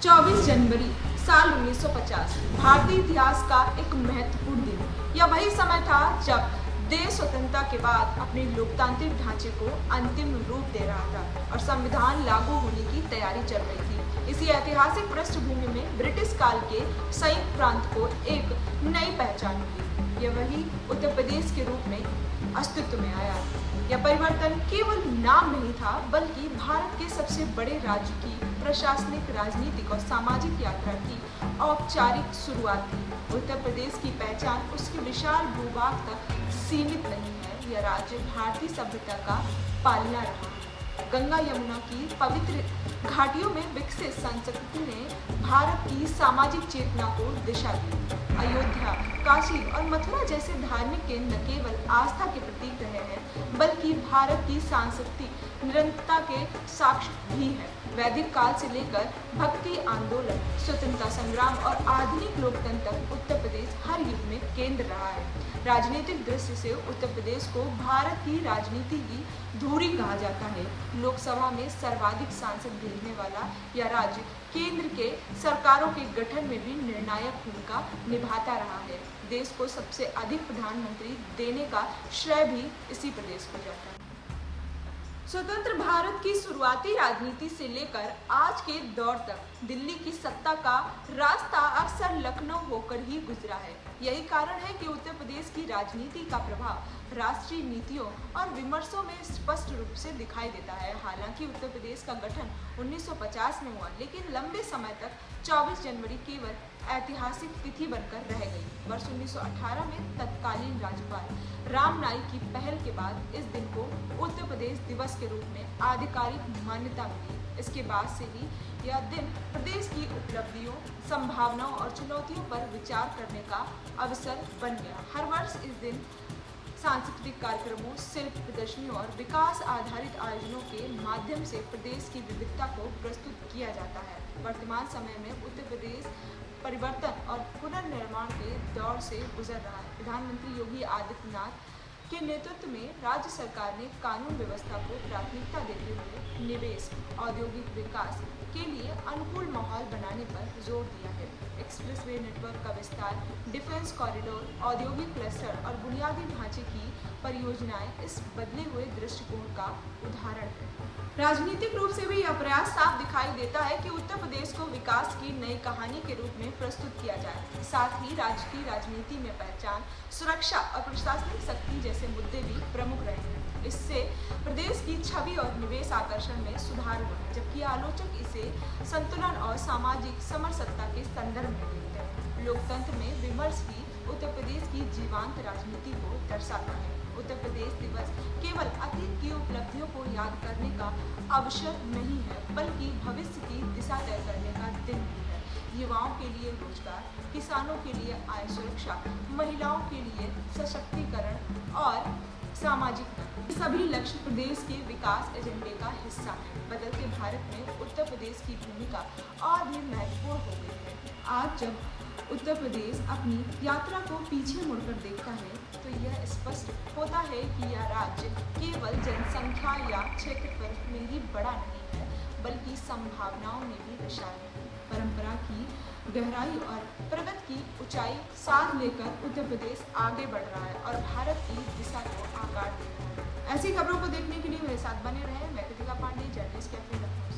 24 जनवरी साल 1950 भारतीय इतिहास का एक महत्वपूर्ण दिन। यह वही समय था जब देश स्वतंत्रता के बाद अपने लोकतांत्रिक ढांचे को अंतिम रूप दे रहा था और संविधान लागू होने की तैयारी चल रही थी। इसी ऐतिहासिक पृष्ठभूमि में ब्रिटिश काल के संयुक्त प्रांत को एक नई पहचान मिली। यह वही उत्तर प्रदेश के रूप में अस्तित्व में आया। यह परिवर्तन केवल नाम नहीं था, बल्कि भारत के सबसे बड़े राज्य की प्रशासनिक, राजनीतिक और सामाजिक यात्रा की औपचारिक शुरुआत थी। उत्तर प्रदेश की पहचान उसके विशाल भूभाग तक सीमित नहीं है। यह राज्य भारतीय सभ्यता का पालना रहा। गंगा यमुना की पवित्र घाटियों में विकसित संस्कृति ने भारत की सामाजिक चेतना को दिशा दी। अयोध्या, काशी और मथुरा जैसे धार्मिक केंद्र न केवल आस्था के प्रतीक रहे हैं, बल्कि भारत की सांस्कृतिक निरंतरता के साक्ष्य भी हैं। वैदिक काल से लेकर भक्ति आंदोलन, स्वतंत्रता संग्राम और आधुनिक लोकतंत्र तक उत्तर प्रदेश हर युग में केंद्र रहा है। राजनीतिक दृष्टि से उत्तर प्रदेश को भारत की राजनीति की धुरी कहा जाता है। लोकसभा में सर्वाधिक सांसद भेजने वाला यह राज्य केंद्र के सरकारों के गठन में भी निर्णायक भूमिका निभाता रहा है। देश को सबसे अधिक प्रधानमंत्री देने का श्रेय भी इसी प्रदेश को जाता है। स्वतंत्र भारत की शुरुआती राजनीति से लेकर आज के दौर तक दिल्ली की सत्ता का रास्ता अक्सर लखनऊ होकर ही गुजरा है। यही कारण है कि उत्तर प्रदेश की राजनीति का प्रभाव राष्ट्रीय नीतियों और विमर्शों में स्पष्ट रूप से दिखाई देता है। हालांकि उत्तर प्रदेश का गठन 1950 में हुआ, लेकिन लंबे समय तक 24 जनवरी केवल ऐतिहासिक तिथि बनकर रह गई। वर्ष 1918 में तत्कालीन राज्यपाल राम नाईक की पहल के बाद इस दिन को उत्तर प्रदेश दिवस के रूप में आधिकारिक मान्यता मिली। इसके बाद से ही यह दिन प्रदेश की उपलब्धियों, संभावनाओं और चुनौतियों पर विचार करने का अवसर बन गया। हर वर्ष इस दिन सांस्कृतिक कार्यक्रमों, शिल्प प्रदर्शनियों और विकास आधारित आयोजनों के माध्यम से प्रदेश की विविधता को प्रस्तुत किया जाता है। वर्तमान समय में उत्तर प्रदेश परिवर्तन और पुनर्निर्माण के दौर से गुजर रहा है। प्रधानमंत्री योगी आदित्यनाथ के नेतृत्व में राज्य सरकार ने कानून व्यवस्था को प्राथमिकता देते हुए निवेश, औद्योगिक विकास के लिए अनुकूल माहौल बनाने पर जोर दिया है। एक्सप्रेसवे नेटवर्क का विस्तार, डिफेंस कॉरिडोर, औद्योगिक क्लस्टर और बुनियादी ढांचे की परियोजनाएं इस बदले हुए दृष्टिकोण का उदाहरण है। राजनीतिक रूप से भी यह प्रयास साफ दिखाई देता है कि उत्तर प्रदेश को विकास की नई कहानी के रूप में प्रस्तुत किया जाए। साथ ही राज्य की राजनीति में पहचान, सुरक्षा और प्रशासनिक शक्ति जैसे मुद्दे भी प्रमुख रहे हैं। इससे प्रदेश की छवि और निवेश आकर्षण में सुधार हुआ है, जबकि आलोचक इसे संतुलन और सामाजिक समरसत्ता के संदर्भ में देखते हैं। लोकतंत्र में विमर्श भी उत्तर प्रदेश की जीवंत राजनीति को दर्शाता है। उत्तर प्रदेश दिवस केवल अतीत की उपलब्धियों को याद करने का अवसर नहीं है, बल्कि भविष्य की दिशा तय करने का दिन भी है। युवाओं के लिए रोजगार, किसानों के लिए आय सुरक्षा, महिलाओं के लिए सशक्तिकरण और सामाजिक सभी लक्ष्य प्रदेश के विकास एजेंडे का हिस्सा है। बदलते भारत में उत्तर प्रदेश की भूमिका और भी महत्वपूर्ण हो गई है। आज जब उत्तर प्रदेश अपनी यात्रा को पीछे मुड़कर देखता है, तो यह स्पष्ट होता है कि यह राज्य केवल जनसंख्या या क्षेत्रफल में ही बड़ा नहीं है, बल्कि संभावनाओं में भी विशाल है। परंपरा की गहराई और प्रगति की ऊंचाई साथ लेकर उत्तर प्रदेश आगे बढ़ रहा है और भारत की दिशा को आकार दे रहा है। ऐसी खबरों को देखने के लिए मेरे साथ बने रहें। मैं कृतिका पांडे, जर्नलिस्ट कैफे लखनऊ।